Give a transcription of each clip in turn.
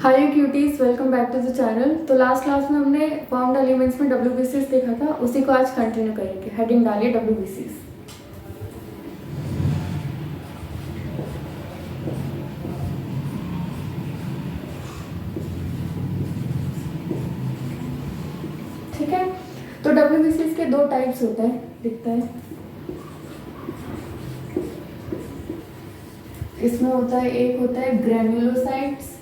Hi cuties, welcome back to the channel. तो last class में हमने फॉर्म्ड एलिमेंट्स में WBCs देखा था, उसी को आज कंटिन्यू करेंगे। हेडिंग डालिए WBCs। ठीक है, तो WBCs के दो टाइप्स होते हैं, दिखता है इसमें होता है, एक होता है ग्रेन्युलोसाइट्स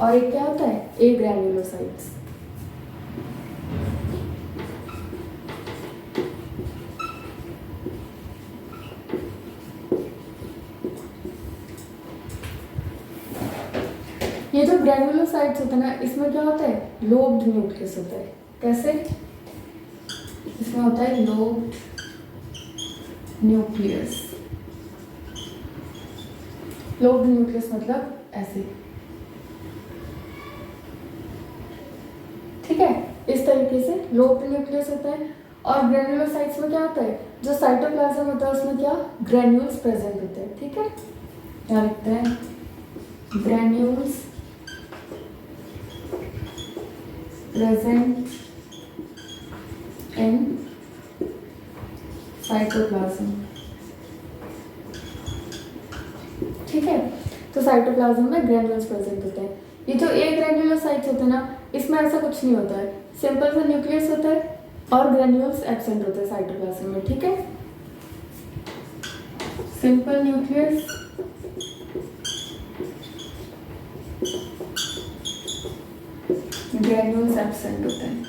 और एक क्या होता है ए ग्रेन्युलोसाइट्स। ये जो ग्रेन्युलोसाइट्स होते हैं ना, इसमें क्या होता है, लोब्ड न्यूक्लियस होता है। कैसे? इसमें होता है लोब्ड न्यूक्लियस। लोब्ड न्यूक्लियस मतलब ऐसे, ठीक है, इस तरीके से लोब्ड न्यूक्लियस होता है। और ग्रेन्युलोसाइट्स में क्या होता है, जो साइटोप्लाज्म होता है उसमें क्या ग्रेन्यूल्स प्रेजेंट होते हैं। ठीक है, क्या लिखते हैं, ग्रेन्यूल्स प्रेजेंट इन साइटोप्लाज्म। ठीक है, तो साइटोप्लाज्म में ग्रेन्यूल्स प्रेजेंट होते हैं। ये जो ए ग्रेन्युलोसाइट्स होते हैं ना, इसमें ऐसा कुछ नहीं होता है, सिंपल सा न्यूक्लियस होता है और ग्रेन्यूल्स एब्सेंट होते हैं साइटोप्लाज्म में। ठीक है, सिंपल न्यूक्लियस ग्रेन्यूल्स एब्सेंट होते हैं,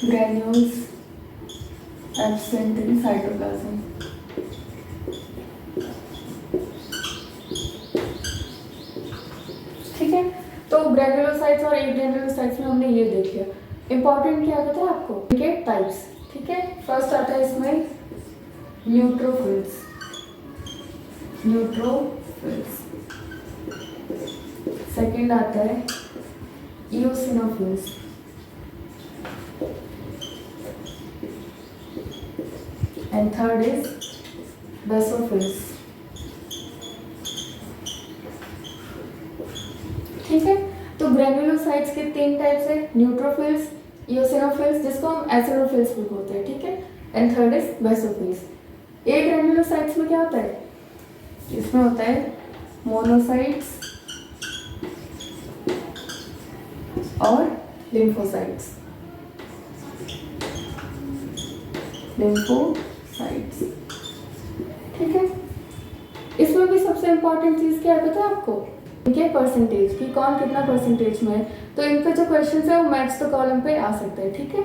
ग्रेन्यूल्स एब्सेंट इन साइटोप्लाज्म। ठीक है, तो ग्रेन्युलोसाइट्स और ए ग्रेन्युलोसाइट्स में हमने ये देख लिया। इंपॉर्टेंट क्या होता है आपको, के टाइप्स। ठीक है, फर्स्ट आता है इसमें न्यूट्रोफिल्स। न्यूट्रोफिल्स। सेकंड आता है eosinophils. And third is basophils. ठीक है, तो ग्रेन्युलोसाइट्स के तीन टाइप्स है, न्यूट्रोफिल्स, इओसिनोफिल्स, जिसको हम एसिडोफिल्स भी बोलते हैं। ठीक है, and third is basophils. A granulocytes में क्या होता है, इसमें होता है मोनोसाइट्स और लिम्फोसाइट्स। लिम्फोसाइट्स, ठीक है। इसमें भी सबसे इंपॉर्टेंट चीज क्या है पता है आपको, इनके परसेंटेज की, कौन कितना परसेंटेज में है। तो इनके जो क्वेश्चन है वो मैथ्स द कॉलम पे आ सकते हैं। ठीक है,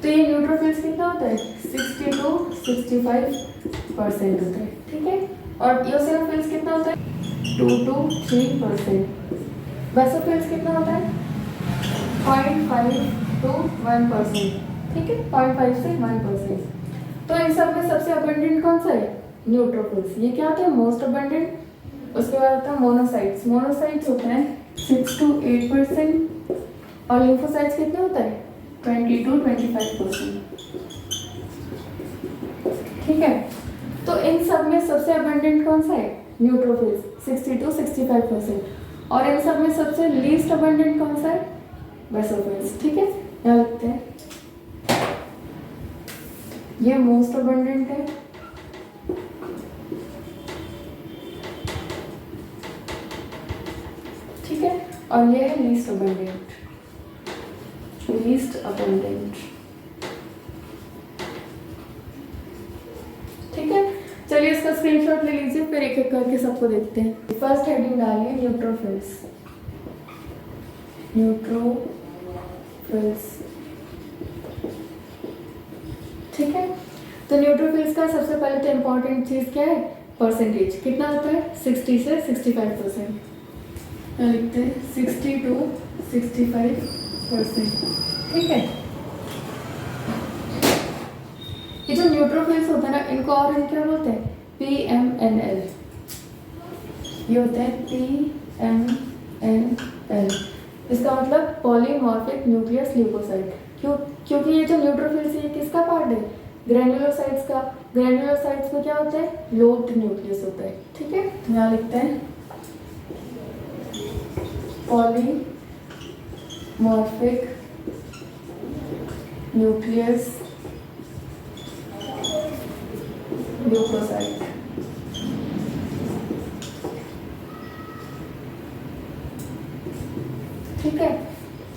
तो ये न्यूट्रोफिल्स कितना होता है, 60 to 65% होता है। ठीक है, और इओसिनोफिल्स कितना होता है, 2 to 3%। बेसोफिल्स कितना होता है, 0.5 to 1%। ठीक है, 0.5 से 1%। तो इन सब में सबसे अबंडेंट कौन सा है, न्यूट्रोफिल्स। ये क्या होता है, मोस्ट अबंडेंट। उसके बाद होता है मोनोसाइट्स। मोनोसाइट्स होते हैं 6 to 8%। और लिम्फोसाइट्स कितने होता है, 20 to 25%। ठीक है, तो इन सब में सबसे अबंडेंट कौन सा है, न्यूट्रोफिल्स, 60 to 65%। और इन सब में सबसे लीस्ट अबंडेंट कौन सा है, बेसोफिल्स। ठीक है, यहाँ लिखते हैं, ये मोस्ट अबंडेंट है, ठीक है, और ये है लीस्ट अबंडेंट। लीस्ट अबंडेंट, ठीक है। चलिए इसका स्क्रीनशॉट ले लीजिए, फिर एक एक करके सबको देखते हैं। फर्स्ट हेडिंग डालिए न्यूट्रोफिल्स। न्यूट्रोफिल्स, ठीक है। तो न्यूट्रोफिल्स का सबसे पहले तो इम्पोर्टेंट चीज क्या है, परसेंटेज कितना होता है, 60 से 65%। लिखते हैं 60 to 65%। ठीक है, ये जो न्यूट्रोफिल्स होते हैं ना, इनको और हम क्या बोलते हैं, PMNL। ये होता है PMNL। इसका मतलब पॉलीमॉर्फिक न्यूक्लियस ल्यूकोसाइट। क्योंकि ये जो न्यूट्रोफिल्स है, ये किसका पार्ट है, ग्रेन्युलोसाइट्स का। ग्रैन्युलोसाइट्स में क्या होता है, लोब्ड न्यूक्लियस होता है, ठीक है। तो यहाँ लिखते हैं पॉलीमॉर्फिक न्यूक्लियस ल्यूकोसाइट। ठीक है,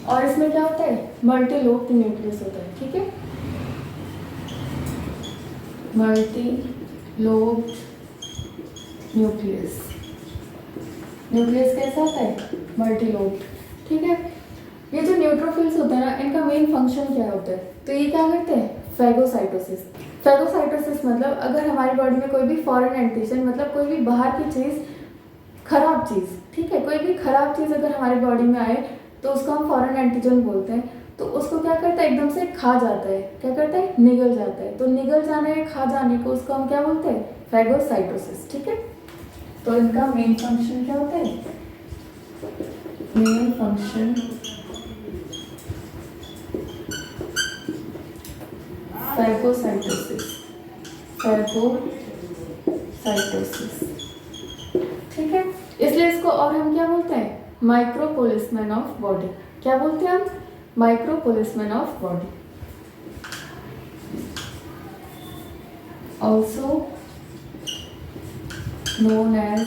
और इसमें क्या होता है, मल्टी लोब्ड न्यूक्लियस होता है, ठीक है, मल्टी लोब्ड न्यूक्लियस। न्यूक्लियस कैसा होता है, मल्टी लोब्ड, ठीक है। ये जो न्यूट्रोफिल्स होते हैं ना, इनका मेन फंक्शन क्या होता है, तो ये क्या करते हैं, फैगोसाइटोसिस। फैगोसाइटोसिस मतलब अगर हमारी बॉडी में कोई भी फॉरेन एंटीजन, मतलब कोई भी बाहर की चीज़, खराब चीज़, ठीक है, कोई भी खराब चीज़ अगर हमारी बॉडी में आए तो उसको हम फॉरेन एंटीजन बोलते हैं। तो उसको क्या करता है, एकदम से खा जाता है, क्या करता है, निगल जाता है। तो निगल जाने या खा जाने को उसको हम क्या बोलते हैं, फैगोसाइटोसिस, ठीक है। तो इनका मेन फंक्शन क्या होता है, मेन फंक्शन फैगोसाइटोसिस, फैगोसाइटोसिस, ठीक है। इसलिए इसको और हम क्या बोलते हैं, माइक्रो पोलिसमैन ऑफ बॉडी। क्या बोलते हैं हम, micro policeman of body, also known as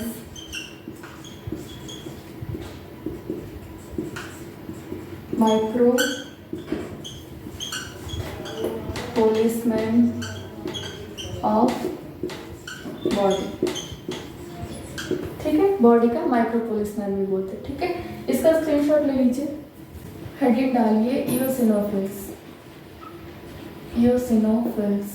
micro policeman of body, ठीक है, बॉडी का माइक्रो पोलिसमैन भी बोलते हैं, ठीक है। इसका स्क्रीनशॉट ले लीजिए, हेडिंग डालिए इओसिनोफिल्स, इओसिनोफिल्स।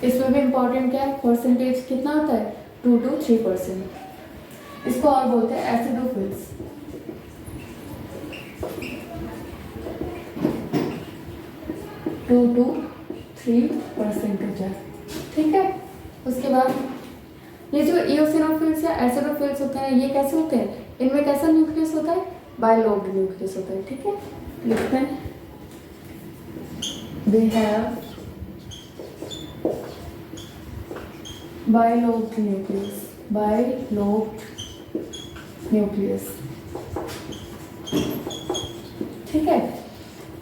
इसमें भी इंपॉर्टेंट क्या है, परसेंटेज कितना होता है, 2 to 3%। इसको और बोलते हैं एसिडोफिल्स, 2 to 3% होता है, ठीक है। उसके बाद ये जो इओसिनोफिल्स या एसिडोफिल्स होते हैं, ये कैसे होते हैं, इनमें कैसा न्यूक्लियस होता है, बाइलोब्ड न्यूक्लियस होता है, ठीक है। लिखते हैं they have bilobed nucleus, bilobed nucleus, ठीक है।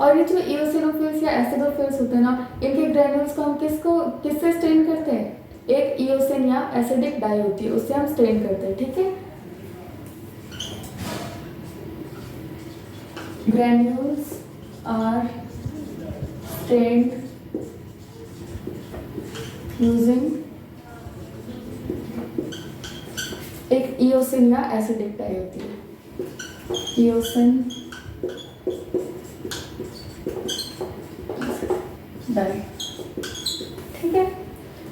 और ये जो इओसिनोफिल्स या एसिडोफिल्स होते हैं ना, इनके ग्रैन्यूल्स को हम किससे स्टेन करते हैं, एक इओसिन या एसिडिक डाई होती है, उससे हम स्टेन करते हैं, ठीक है। ग्रैन्यूल्स आर स्टेन्ड यूजिंग एक इओसिन या एसिडिक डाई होती है, इओसिन डाई, ठीक है।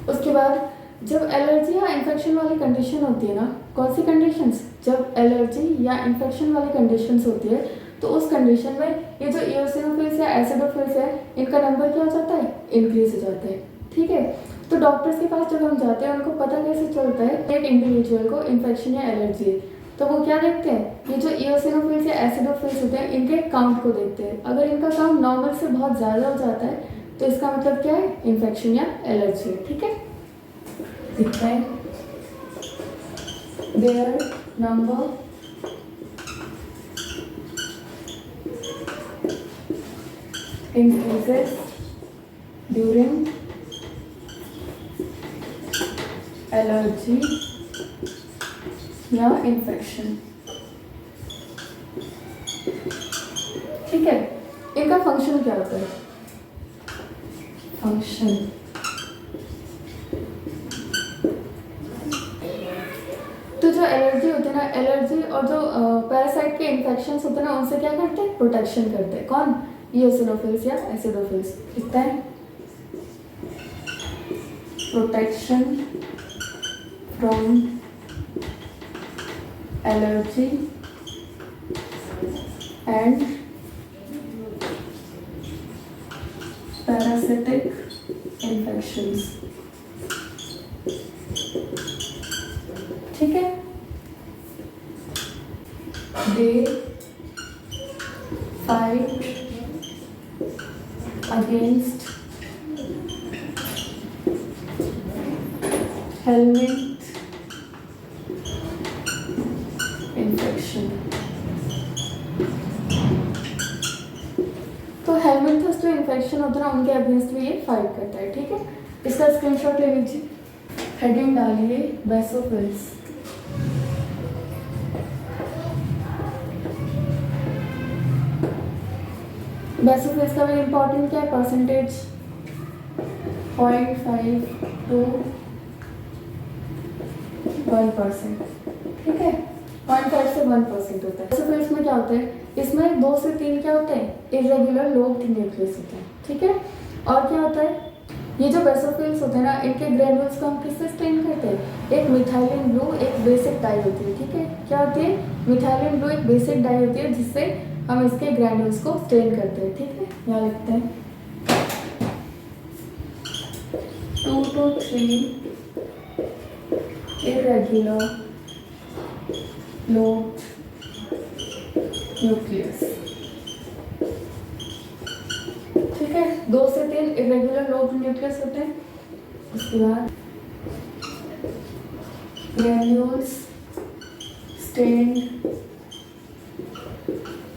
उसके बाद जब एलर्जी या इन्फेक्शन वाली कंडीशन होती है ना, कौन सी कंडीशंस, जब एलर्जी या इन्फेक्शन वाली कंडीशंस होती है, तो उस कंडीशन में ये जो इओसिनोफिल्स या एसिडोफिल्स है, इनका नंबर क्या हो जाता है, इंक्रीज हो जाता है, ठीक है। तो डॉक्टर्स के पास जब हम जाते हैं, उनको पता कैसे चलता है एक इंडिविजुअल को इन्फेक्शन या एलर्जी है, तो वो क्या देखते हैं, ये जो इओसिनोफिल्स या एसिडोफिल्स होते हैं, इनके काउंट को देखते हैं। अगर इनका काउंट नॉर्मल से बहुत ज़्यादा हो जाता है, तो इसका मतलब क्या है, इन्फेक्शन या एलर्जी है, ठीक है। दिखता है there number increases during allergy या इन्फेक्शन, ठीक है। इनका फंक्शन क्या होता है, फंक्शन तो जो एलर्जी होती है ना, एलर्जी और जो पैरासाइट के इन्फेक्शंस होते हैं ना, उनसे क्या करते हैं, प्रोटेक्शन करते हैं। कौन, इओसिनोफिल्स या एसिडोफिल्स। लिखता है protection from allergy and parasitic infections, ठीक है। They fight against helminth infection. तो हेलमिंथस जो इन्फेक्शन होता है ना, उनके अगेंस्ट भी ये फाइट करता है, ठीक है। इसका स्क्रीनशॉट ले लीजिए, हेडिंग डालिए बेसोफिल्स। बेसोफिल्स का भी इम्पोर्टेंट क्या है, परसेंटेज 0.5 to 1%, ठीक है। 0.5 से 1% होता है। बेसोफिल्स में क्या होता है, इसमें 2 से 3 क्या होते हैं, इरेगुलर लोब्ड न्यूक्लियस होते हैं, ठीक है। और क्या होता है, ये जो बेसोफिल्स होते हैं ना, इनके ग्रेन्यूल्स को हम किससे स्टेन करते हैं, एक मिथाइलिन ब्लू एक बेसिक डाई होती है, ठीक है। क्या होती है, मिथाइलिन ब्लू एक बेसिक डाई होती है, जिससे हम इसके ग्रेन्यूल्स को स्टेन करते हैं, ठीक है। यहाँ लिखते हैं 2 to 3 irregular lobed nucleus, ठीक है। 2 से 3 इरेगुलर लोब्ड न्यूक्लियस होते हैं। उसके बाद granules stained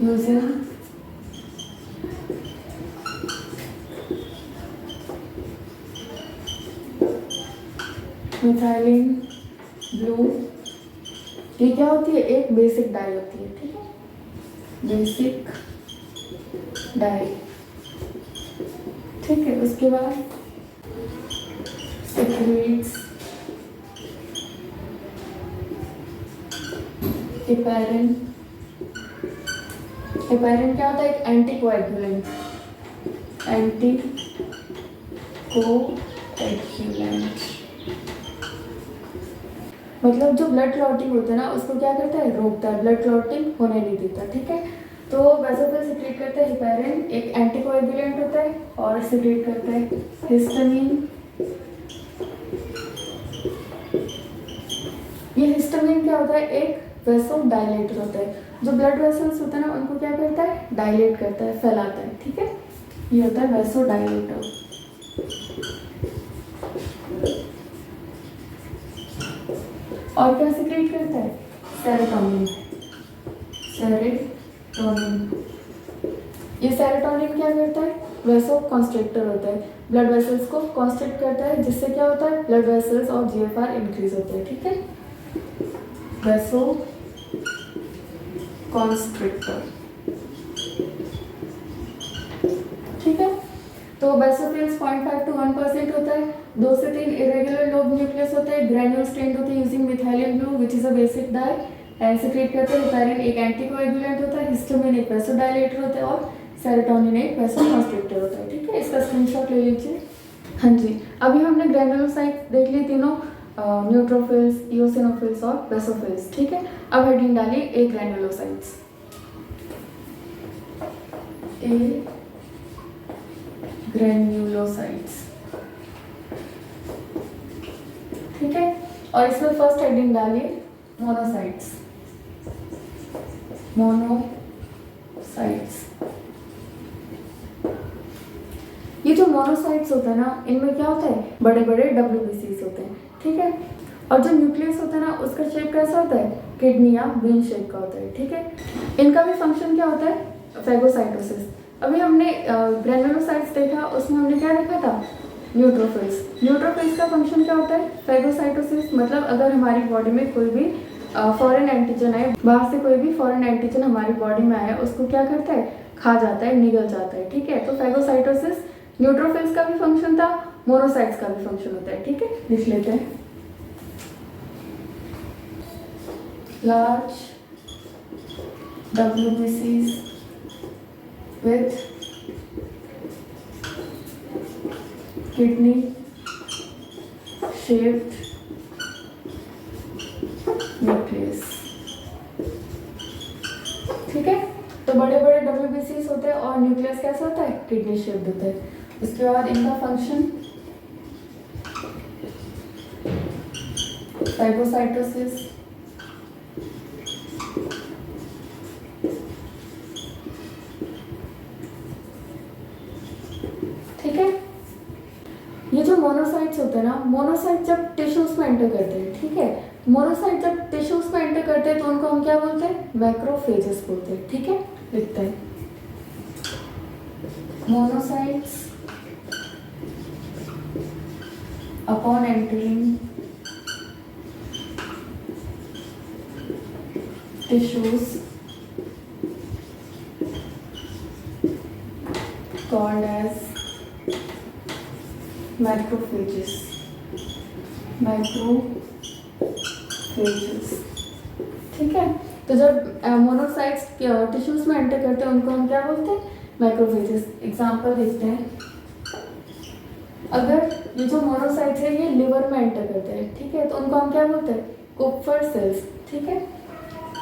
using methylene blue. ये क्या होती है, एक बेसिक डाई होती है, ठीक है, बेसिक डाई, ठीक है। उसके बाद secretes heparin। हेपेरिन क्या होता है, एक एंटीकोएगुलेंट, मतलब जो ब्लड क्लॉटिंग होता है ना, उसको क्या करता है, रोकता है, ब्लड क्लॉटिंग होने नहीं देता, ठीक है। तो बेसोफिल सिक्रेट करता है हेपेरिन, एक एंटीकोएगुलेंट होता है, और सिक्रेट करता है हिस्टामिन। ये हिस्टामिन क्या होता है, एक वेसो डायलेटर होता है, जो ब्लड वेसल्स होते हैं ना, उनको क्या करता है, डायलेट करता है, फैलाता है, ठीक है। ये होता है वेसो डायलेटर। और क्या सिक्रेट करता है, सेरोटोनिन। ये सेरोटोनिन क्या करता है, वेसो कॉन्स्ट्रिक्टर होता है, ब्लड वेसल्स को कॉन्स्ट्रिक्ट करता है, जिससे क्या होता है, ब्लड वेसल्स और जीएफआर इंक्रीज होते हैं, ठीक है। वेसो कॉन्स्ट्रिक्टर, ठीक है। तो बेसोफिल्स 0.5 to 1% होता है, 2 से 3 इरेगुलर लोब न्यूक्लियस होते हैं, ग्रेन्यूल स्टेन्ड होते हैं using methylene blue which is a basic dye, and secrete करते हैं हेपेरिन, एक एंटीकोएगुलेंट होता है, हिस्टामिन एक वेसोडाइलेटर होता है, और सेरोटोनिन एक वेसोकॉन्स्ट्रिक्टर होता है, ठीक है। इसका स्क्रीनशॉट ले लीजिए। हाँ जी, अभी हमने ग्रैन्युलोसाइट देख लिए तीनों, न्यूट्रोफिल्स, इओसिनोफिल्स और बेसोफिल्स, ठीक है। अब हेडिंग डालिए ए ग्रैन्युलोसाइट्स। ए ग्रैन्युलोसाइट्स, ठीक है। और इसमें फर्स्ट हेडिंग डालिए मोनोसाइट्स। मोनोसाइट्स, ये जो मोनोसाइट्स होते हैं ना, इनमें क्या होता है, बड़े बड़े WBCs होते हैं, ठीक है। और जो न्यूक्लियस होता है ना, उसका शेप कैसा होता है, किडनी या बीन शेप का होता है, ठीक है। इनका भी फंक्शन क्या होता है, फेगोसाइटोसिस। अभी हमने ग्रैन्युलोसाइट्स देखा, उसमें हमने क्या देखा था, न्यूट्रोफिल्स का फंक्शन क्या होता है, फेगोसाइटोसिस। मतलब अगर हमारी बॉडी में कोई भी फॉरेन एंटीजन आए, बाहर से कोई भी फॉरेन एंटीजन हमारी बॉडी में आया, उसको क्या करता है, खा जाता है, निगल जाता है, ठीक है। तो फेगोसाइटोसिस न्यूट्रोफिल्स का भी फंक्शन था, मोनोसाइट्स का भी फंक्शन होता है, ठीक है। लिख लेते हैं, large WBCs with kidney shaped nucleus, ठीक है। तो बड़े बड़े WBCs होते हैं और न्यूक्लियस कैसा होता है, किडनी शेप्ड होता है। उसके बाद इनका फंक्शन फाइगोसाइटोसिस, ठीक है। ये जो मोनोसाइट्स होते हैं ना, मोनोसाइट जब टिश्यूज में एंटर करते हैं, ठीक है, मोनोसाइट जब टिश्यूज में एंटर करते हैं तो उनको हम क्या बोलते हैं? मैक्रोफेजेस बोलते हैं, ठीक है। लिखते हैं monocytes upon entering tissues called as macrophages. ठीक है, तो जब मोनोसाइट्स टिश्यूज में एंटर करते हैं उनको हम क्या बोलते हैं? मैक्रोफेजेस। एग्जांपल देखते हैं। अगर ये जो मोनोसाइट्स है ये लिवर में एंटर करते हैं, ठीक है, तो उनको हम क्या बोलते हैं? कुपर सेल्स, ठीक है।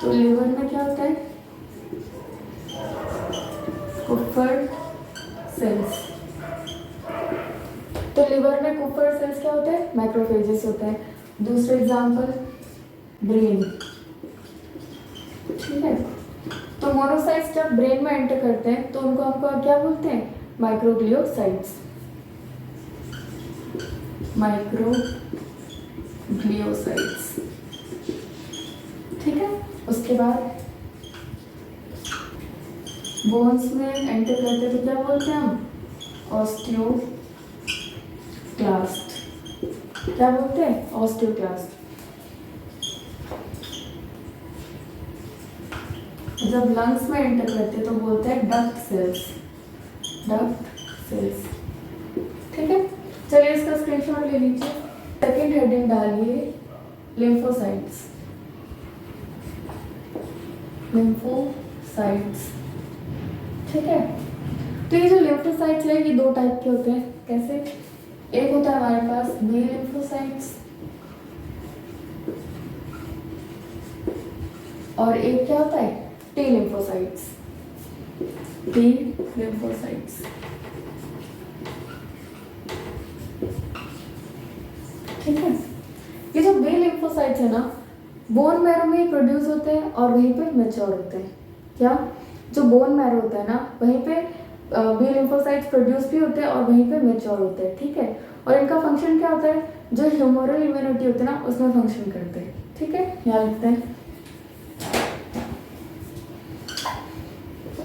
तो लिवर में क्या होता है? Kupffer cells. तो लिवर में कुपर सेल्स क्या होते हैं? मैक्रोफेजेस होते हैं। दूसरा एग्जांपल ब्रेन, ठीक है। तो मोनोसाइट्स जब ब्रेन में एंटर करते हैं तो उनको हमको क्या बोलते हैं? माइक्रोग्लियोसाइट्स। माइक्रोग्लियोसाइट्स, ठीक है। उसके बाद बोन्स में एंटर करते तो क्या बोलते हैं हम? ऑस्टियोक्लास्ट। क्या बोलते हैं? ऑस्टियोक्लास्ट। जब लंग्स में एंटर करते तो बोलते हैं डक्ट सेल्स। डक्ट सेल्स, ठीक है। चलिए इसका स्क्रीनशॉट ले लीजिए। सेकेंड हेडिंग डालिए लिम्फोसाइट्स। लिम्फोसाइट्स, ठीक है। तो ये जो लिम्फोसाइट्स है ये दो टाइप के होते हैं। कैसे? एक होता है हमारे पास बी लिम्फोसाइट्स और एक क्या होता है? T lymphocytes. टी लिम्फोसाइट्स, ठीक है। ये जो बी लिम्फोसाइट्स है ना, बोन मैरो में प्रोड्यूस होते हैं और वहीं पे मैच्योर होते हैं। क्या? जो बोन मैरो होता है ना वहीं पे बी लिम्फोसाइट्स प्रोड्यूस भी होते हैं और वहीं पे मैच्योर होते हैं, ठीक है। और इनका फंक्शन क्या होता है? जो ह्यूमरल इम्यूनिटी होती है ना उसमें फंक्शन करते हैं, ठीक है। यहाँ लिखते हैं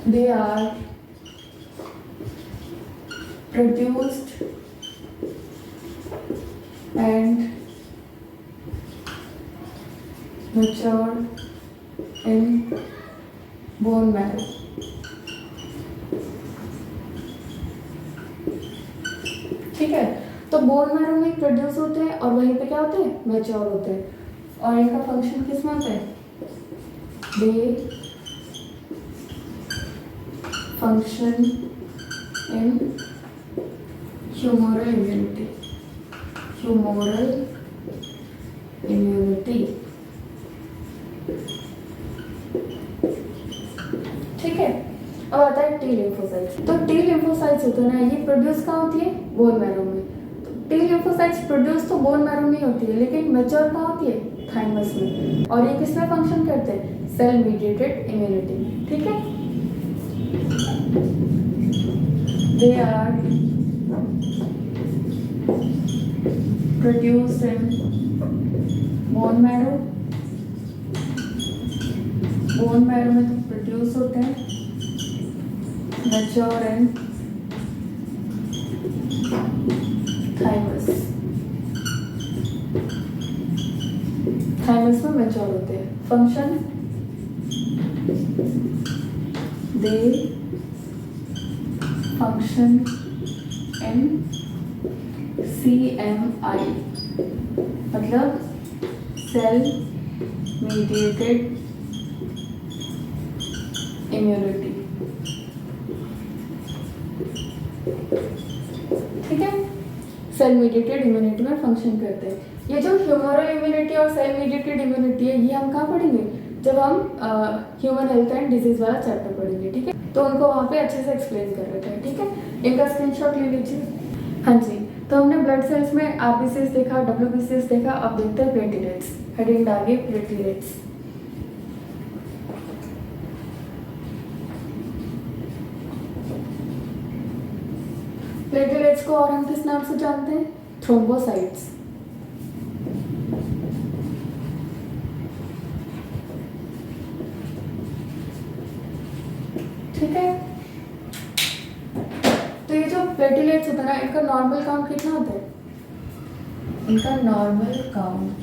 they are produced and matured in bone marrow. ठीक है, तो बोन मैरो में प्रोड्यूस होते हैं और वहीं पे क्या होते हैं? मैच्योर होते हैं। और इनका फंक्शन किस में होता है? They function in humoral immunity. Humoral immunity, ठीक है। अब आता है टी लिम्फोसाइट्स। तो टी लिम्फोसाइट्स होते हैं ना, ये प्रोड्यूस कहाँ होती है? बोन मैरो में। तो टी लिम्फोसाइट्स प्रोड्यूस तो बोन मैरो में होती है लेकिन मैच्योर कहाँ होती है? थाइमस में। और ये किसमें फंक्शन करते हैं? सेल मीडिएटेड इम्यूनिटी, ठीक है। They are produced in bone marrow। Bone marrow में तो प्रोड्यूस होते हैं, मैच्योर इन थाइमस। थाइमस में मैच्योर होते हैं। फंक्शन दे फंक्शन इन CMI, मतलब सेल मीडिएटेड इम्यूनिटी, ठीक है। सेल मीडिएटेड इम्यूनिटी में फंक्शन करते हैं। ये जो ह्यूमरल इम्यूनिटी और सेल मीडिएटेड इम्यूनिटी है ये हम कहाँ पढ़ेंगे? जब हम ह्यूमन हेल्थ एंड डिजीज वाला चैप्टर पढ़ेंगे, ठीक है। तो उनको वहाँ पे अच्छे से एक्सप्लेन कर रहे थे, ठीक है। इनका स्क्रीनशॉट ले लीजिए। हाँ जी, तो हमने ब्लड सेल्स में RBCs देखा, WBCs देखा, अब देखते हैं प्लेटलेट्स। हेडिंग डालिए प्लेटलेट्स। प्लेटलेट्स को और हम किस नाम से जानते हैं? थ्रोम्बोसाइट्स। ठीक है, तो ये जो प्लेटलेट्स होता है ना, इनका नॉर्मल काउंट कितना होता है? इनका नॉर्मल काउंट,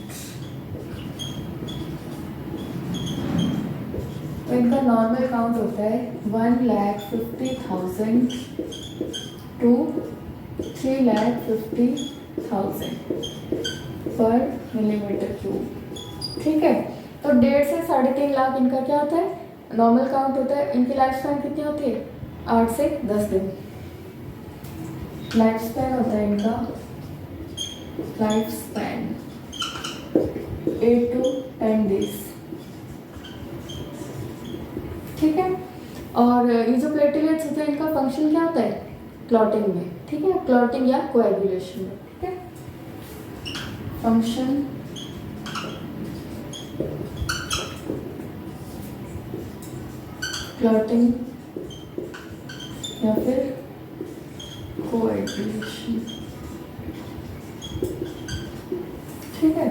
तो इनका नॉर्मल काउंट होता है 1,50,000 to 3,50,000 पर मिलीमीटर क्यूब। ठीक है, तो 1.5 से 3.5 लाख इनका क्या होता है? नॉर्मल काउंट होता है। इनकी लाइफ स्पैन कितनी होती है? 8 से 10 दिन लाइफ स्पैन होता है इनका। Life span 8 to 10 days। ठीक है, और ये जो प्लेटलेट्स होते हैं इनका फंक्शन क्या होता है? क्लॉटिंग में। ठीक है, क्लॉटिंग या कोएगुलेशन में। ठीक है, फंक्शन क्लॉटिंग या फिर कोएगुलेशन। ठीक है,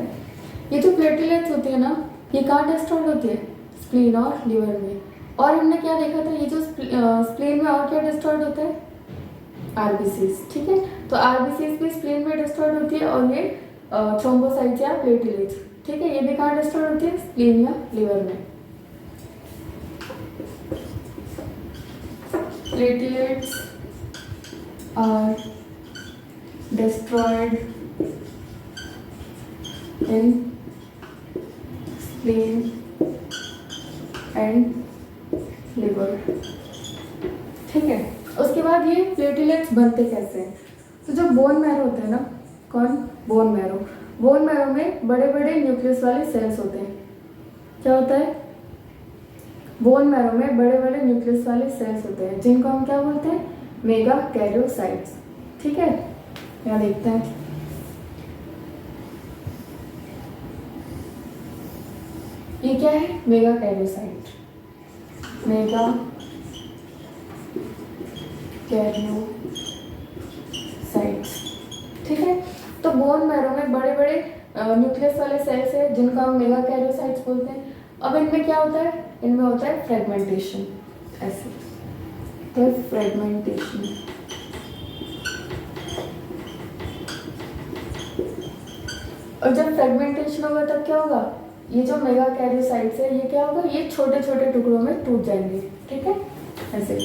ये जो प्लेटलेट्स होती है ना, ये कहाँ डिस्ट्रॉयड होती है? स्प्लीन और लीवर में। और हमने क्या देखा था, ये जो स्प्लीन में और क्या डिस्ट्रॉयड होता है? आरबीसीज। ठीक है, तो आरबीसीज भी स्प्लीन में डिस्ट्रॉयड होती है, और ये थ्रोम्बोसाइट्स या प्लेटलेट्स, ठीक है, ये भी कहाँ डिस्ट्रॉयड होती है? स्प्लीन या लीवर में। Platelets are destroyed in spleen and liver। ठीक है, उसके बाद ये प्लेटलेट्स बनते कैसे हैं? तो जो बोन मैरो होता है ना, कौन? Bone marrow. बोन मैरो में बड़े बड़े न्यूक्लियस वाले सेल्स होते हैं। क्या होता है? बोन मैरो में बड़े बड़े न्यूक्लियस वाले सेल्स होते हैं, जिनको हम क्या बोलते हैं? Mega karyocytes. ठीक है, यहाँ देखते हैं। ये क्या है? Mega karyocyte. Mega karyocytes. ठीक है, तो बोन मैरो में बड़े बड़े न्यूक्लियस वाले सेल्स है, जिनको हम मेगा कैरियोसाइट्स बोलते हैं। अब इनमें क्या होता है? इनमें होता है फ्रेगमेंटेशन। ऐसे तो फ्रेगमेंटेशन। और जब फ्रेगमेंटेशन होगा तब क्या होगा? ये जो मेगा कैरियोसाइट्स है, ये क्या होगा? ये छोटे छोटे टुकड़ों में टूट जाएंगे। ठीक है, ऐसे।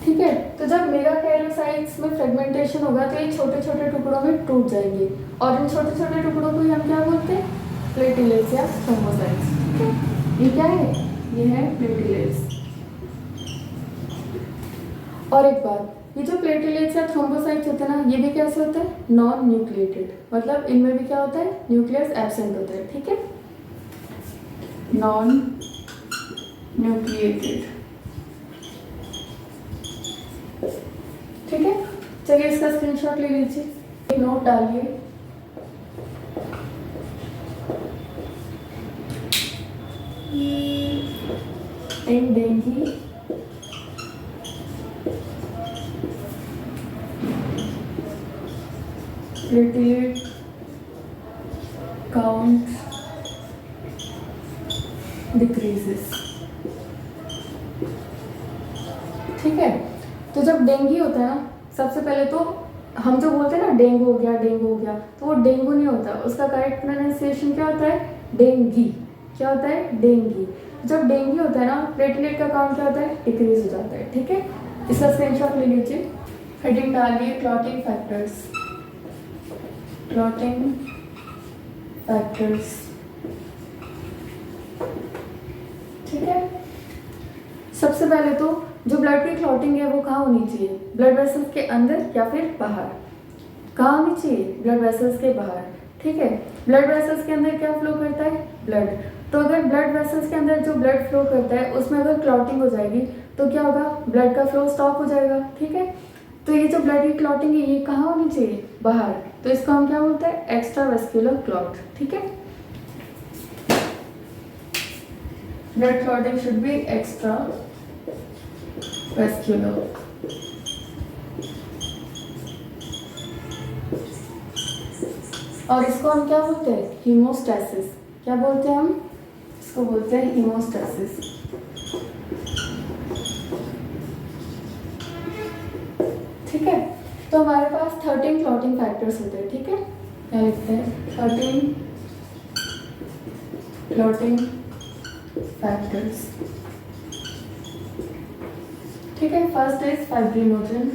ठीक है, तो जब मेगा कैरियोसाइट्स में फ्रेगमेंटेशन होगा तो ये छोटे छोटे टुकड़ों में टूट जाएंगे, और इन छोटे छोटे टुकड़ों को हम क्या बोलते हैं? प्लेटलेट्स या थ्रोम्बोसाइट्स। ठीक है, ये क्या है? ये है प्लेटलेट्स। और एक बात, ये जो प्लेटलेट्स या थ्रोम्बोसाइट्स होते हैं ना, ये भी कैसे होते हैं? नॉन न्यूक्लिएटेड, मतलब इनमें भी क्या होता है? न्यूक्लियस एब्सेंट होता है। ठीक है, नॉन न्यूक्लिएटेड। ठीक है, चलिए इसका स्क्रीनशॉट ले लीजिए, नोट डालिए। इन डेंगू प्लेटलेट काउंट डिक्रीजेस। ठीक है, तो जब डेंगू होता है ना, सबसे पहले तो हम जो बोलते हैं ना डेंगू हो गया, डेंगू हो गया, तो वो डेंगू नहीं होता, उसका करेक्ट प्रोनाउंसिएशन क्या होता है? डेंगी। क्या होता है? डेंगी। जब डेंगू होता है ना, प्लेटलेट का काउंट क्या होता है? डिक्रीज हो जाता है। ठीक है, इसका स्क्रीनशॉट ले लीजिए। हेडिंग डालिए क्लॉटिंग फैक्टर्स। Clotting factors. ठीक है, सबसे पहले तो जो ब्लड की क्लॉटिंग है वो कहाँ होनी चाहिए? ब्लड वेसल्स के अंदर या फिर बाहर? कहाँ होनी चाहिए? ब्लड वेसल्स के बाहर। ठीक है, ब्लड वेसल्स के अंदर क्या फ्लो करता है? ब्लड। तो अगर ब्लड वेसल्स के अंदर जो ब्लड फ्लो करता है उसमें अगर क्लॉटिंग हो जाएगी तो क्या होगा? ब्लड का फ्लो स्टॉप हो जाएगा। ठीक है, तो ये जो ब्लड की क्लॉटिंग है ये कहाँ होनी चाहिए? बाहर। तो इसको हम क्या बोलते हैं? Extra vascular clot. ठीक है, blood clotting should be extra vascular. और इसको हम क्या बोलते हैं? हीमोस्टैसिस। क्या बोलते हैं हम इसको? बोलते हैं हीमोस्टैसिस। ठीक है, तो हमारे पास 13 क्लॉटिंग फैक्टर्स होते हैं। ठीक है, क्या लिखते हैं? 13 क्लॉटिंग फैक्टर्स। ठीक है, फर्स्ट इज फाइब्रिनोजन।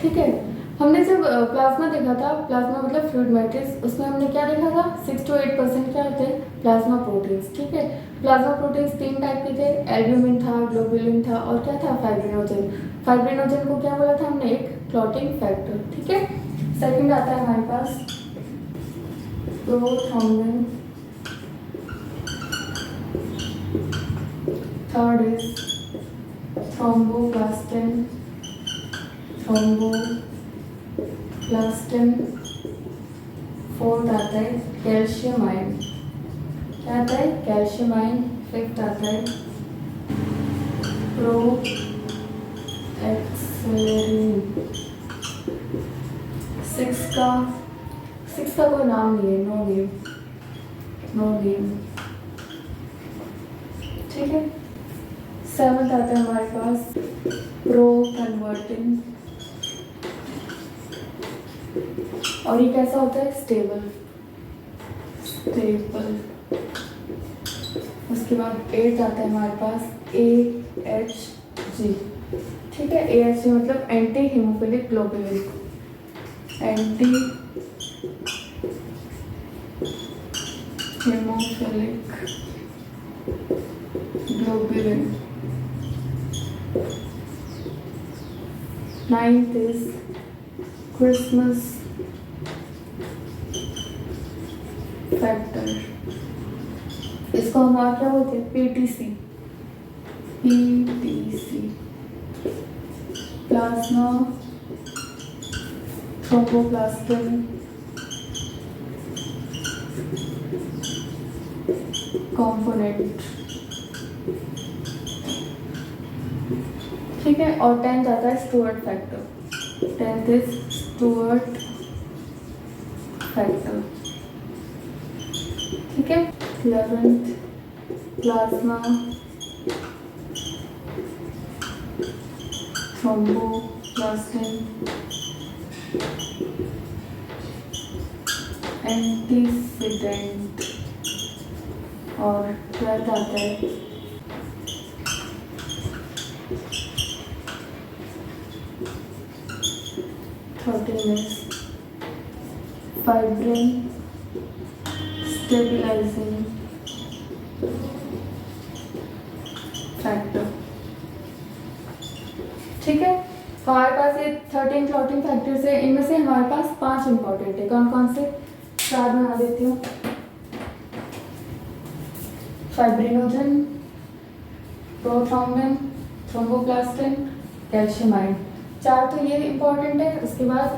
ठीक है, हमने जब प्लाज्मा देखा था, प्लाज्मा मतलब फ्लूइड मैट्रिक्स, उसमें हमने क्या देखा था? 6 to 8% क्या होते हैं? Plasma proteins. ठीक है, प्लाज्मा प्रोटीन्स 3 टाइप के थे, एल्ब्यूमिन था, ग्लोबुलिन था, और क्या था? फाइब्रिनोजन। फाइब्रिनोजन को क्या बोला था हमने? एक क्लॉटिंग फैक्टर। ठीक है, सेकंड आता है हमारे पास prothrombin. Third is thromboplastin. Thromboplastin. Fourth आता है कैल्शियम आयन। क्या आता है? Calcium ion. फिफ्थ आता है प्रो एक्सेलरिन। सिक्स का कोई नाम नहीं है, नो नेम। ठीक है, सेवंथ आता है हमारे पास प्रो कन्वर्टिन। और ये कैसा होता है? स्टेबल। उसके बाद एट आता है हमारे पास AHG। ठीक है, AHG मतलब anti haemophilic globulin. Anti haemophilic globulin. Ninth is Christmas factor. इसको हम और क्या बोलते हैं? PTC। Plasma thromboplastin component. ठीक है, और 10th आता है Stuart factor. 10th is Stuart factor. ठीक है, 11th प्लाज्मा थ्रोम्बोप्लास्टिन एंटीसीडेंट। और 12th आता है फाइब्रिन स्टेबलाइजिंग फैक्टर। ठीक है, तो हमारे पास ये 13 क्लॉटिंग फैक्टर्स है। इनमें से हमारे पास 5 इंपॉर्टेंट है। कौन कौन से? 4 बना देती हूँ। Fibrinogen, prothrombin, thromboplastin, calcium ion. 4 तो ये इंपॉर्टेंट है। उसके बाद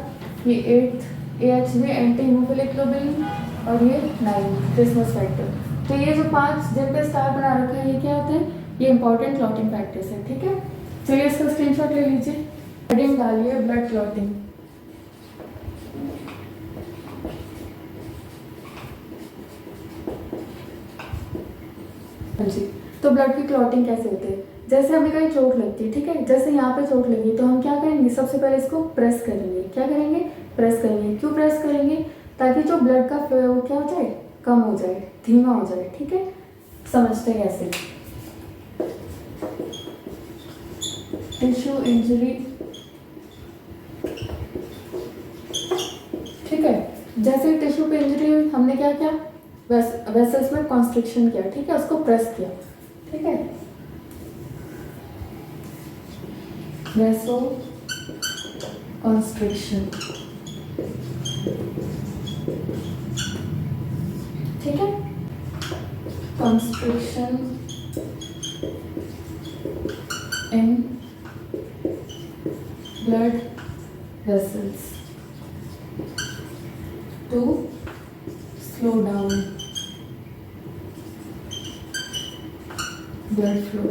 ये 8th AHG anti haemophilic globulin, और ये 9 क्रिसमस फैक्टर। तो ये जो 5 जिन पे स्टार बना रखा है, ये क्या होते हैं? ये इंपॉर्टेंट क्लॉटिंग फैक्टर्स है। ठीक है, चलिए इसका स्क्रीनशॉट ले लीजिए। हेडिंग डालिए ब्लड क्लॉटिंग। जी, तो ब्लड की क्लॉटिंग कैसे होती है? जैसे हमें कहीं चोट लगती है, ठीक है, जैसे यहाँ पे चोट लगी, तो हम क्या करेंगे? सबसे पहले इसको प्रेस करेंगे। क्या करेंगे? प्रेस करेंगे। क्यों प्रेस करेंगे? ताकि जो ब्लड का फ्लो है वो क्या हो जाए? कम हो जाए, धीमा हो जाए। ठीक है, समझते हैं कैसे? Tissue injury. ठीक है, जैसे टिश्यू पे इंजरी हुई, हमने क्या किया? वेसल्स में कॉन्स्ट्रिक्शन किया। ठीक है, उसको प्रेस किया। ठीक है, वेसो कॉन्स्ट्रिक्शन। ठीक है, constriction in blood vessels. Blood flow.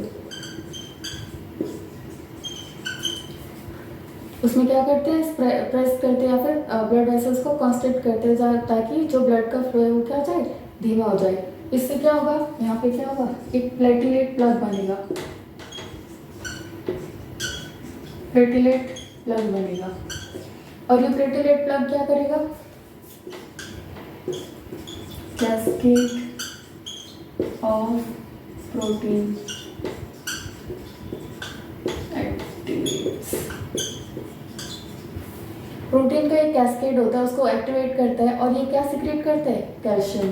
उसमें क्या करते हैं, प्रेस करते हैं या फिर ब्लड वेसल्स को कॉन्स्ट्रिक्ट करते हैं ताकि जो ब्लड का फ्लो है वो क्या हो जाए, धीमा हो जाए। इससे क्या होगा, यहाँ पे क्या होगा, एक प्लेटलेट प्लग बनेगा, प्लेटलेट प्लग बनेगा। और ये प्लेटलेट प्लग क्या करेगा, cascade of protein activates. Protein का एक कैस्केड होता है, उसको एक्टिवेट करता है और ये क्या सीक्रेट करता है, कैल्शियम,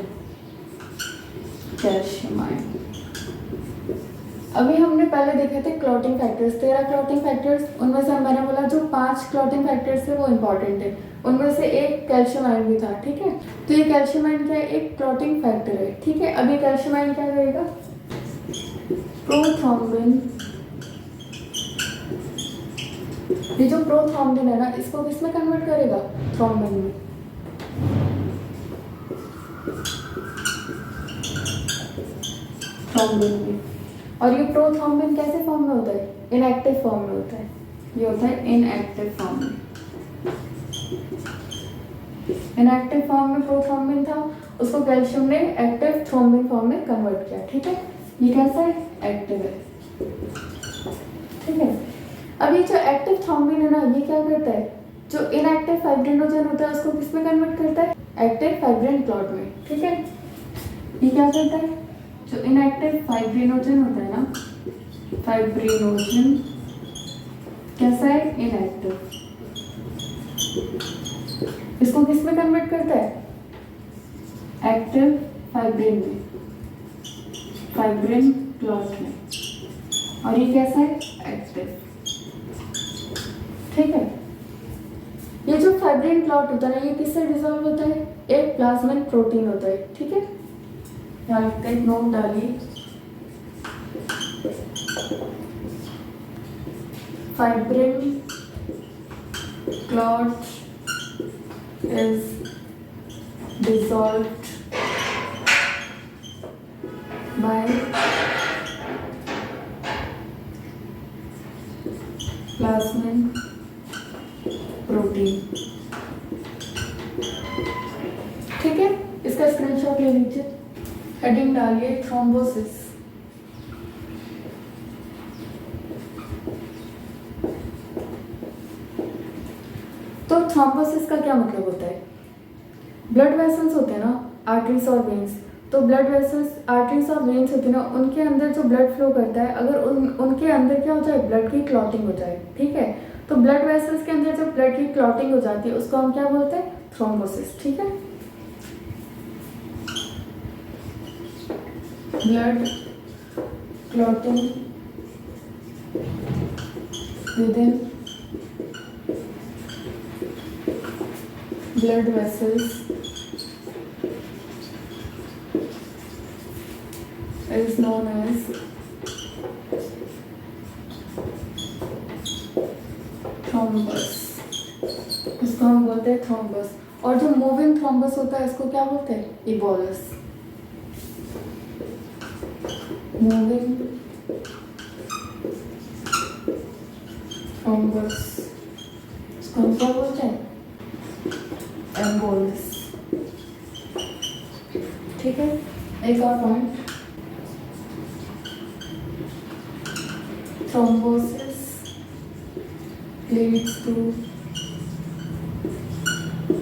कैल्शियम आयन। अभी हमने पहले देखे थे क्लॉटिंग फैक्टर्स, 13 क्लॉटिंग फैक्टर्स, उनमें से मैंने बोला जो 5 क्लॉटिंग फैक्टर्स थे वो इंपॉर्टेंट है, उनमें से एक कैल्शियम आयन भी था, ठीक है। तो ये कैल्शियम आयन क्या है, एक क्लॉटिंग फैक्टर है, ठीक है। अभी कैल्शियम आयन क्या करेगा, प्रोथ्रोम्बिन, ये जो प्रोथ्रोम्बिन है ना, इसको किसमें कन्वर्ट करेगा, थ्रोम्बिन में। थ्रोम्बिन में। और ये प्रोथ्रोम्बिन कैसे फॉर्म में होता है, इनएक्टिव फॉर्म में होता है, ये होता है इनएक्टिव फॉर्म में। इनएक्टिव फॉर्म में प्रोथ्रोम्बिन था, उसको कैल्शियम ने एक्टिव थ्रोम्बिन फॉर्म में कन्वर्ट किया, ठीक है। ये कैसा है, एक्टिव है, ठीक है। अब ये जो एक्टिव थ्रोम्बिन है ना, ये क्या करता है, जो इनएक्टिव फाइब्रिनोजन होता है उसको किसमें कन्वर्ट करता है, एक्टिव फाइब्रिन क्लॉट में, ठीक है। ये क्या करता है, जो इनएक्टिव फाइब्रिनोजन होता है ना, फाइब्रिनोजन कैसा है, इनएक्टिव, इसको किसमें कन्वर्ट करता है, एक्टिव फाइब्रिन में, फाइब्रिन क्लॉट में। और ये कैसा है, एक्टिव, ठीक है। ये जो फाइब्रिन क्लॉट होता है ये किससे डिसॉल्व होता है, एक प्लाज्मिन प्रोटीन होता है, ठीक है। यहाँ लिखते हैं, नोट डालिए, fibrin clot is dissolved by plasmin protein, ठीक है। इसका स्क्रीनशॉट ले लीजिए, हेडिंग डालिए थ्रोम्बोसिस। तो थ्रोम्बोसिस का क्या मतलब होता है, ब्लड वेसल्स होते हैं ना, आर्टरीज और वेन्स, तो ब्लड वेसल्स, आर्टरीज और वेन्स होते हैं ना, उनके अंदर जो ब्लड फ्लो करता है, अगर उनके अंदर क्या हो जाए, ब्लड की क्लॉटिंग हो जाए, ठीक है। तो ब्लड वेसल्स के अंदर जब ब्लड की क्लॉटिंग हो जाती है उसको हम क्या बोलते हैं, थ्रोम्बोसिस, ठीक है। Blood clotting within blood vessels is known as thrombus, इसको हम बोलते हैं थ्रोम्बस। और जो मूविंग थ्रोम्बस होता है इसको क्या बोलते हैं, इबोलस, मूविंग थ्रोम्बस, इसको हम क्या बोलते हैं, एम्बोलिस, ठीक है। एक और point, thrombosis leads to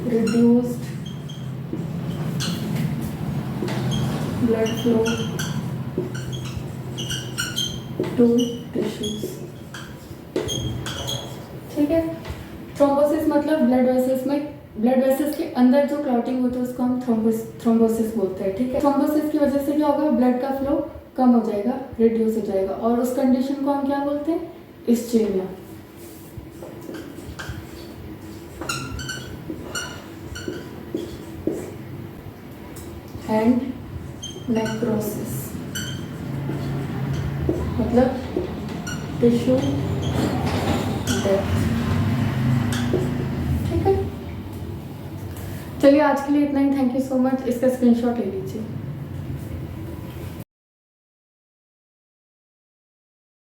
reduced blood flow to tissues, ठीक है। थ्रोम्बोसिस मतलब ब्लड वेसल्स के अंदर जो क्लॉटिंग होती है उसको हम थ्रोम्बोसिस बोलते हैं, ठीक है। थ्रोम्बोसिस की वजह से क्या होगा, ब्लड का फ्लो कम हो जाएगा, रिड्यूस हो जाएगा, और उस कंडीशन को हम क्या बोलते हैं, इस्चेमिया। एंड नेक्रोसिस मतलब टिश्यू डेथ, ठीक है। चलिए आज के लिए इतना ही, थैंक यू सो मच। इसका स्क्रीनशॉट ले लीजिए।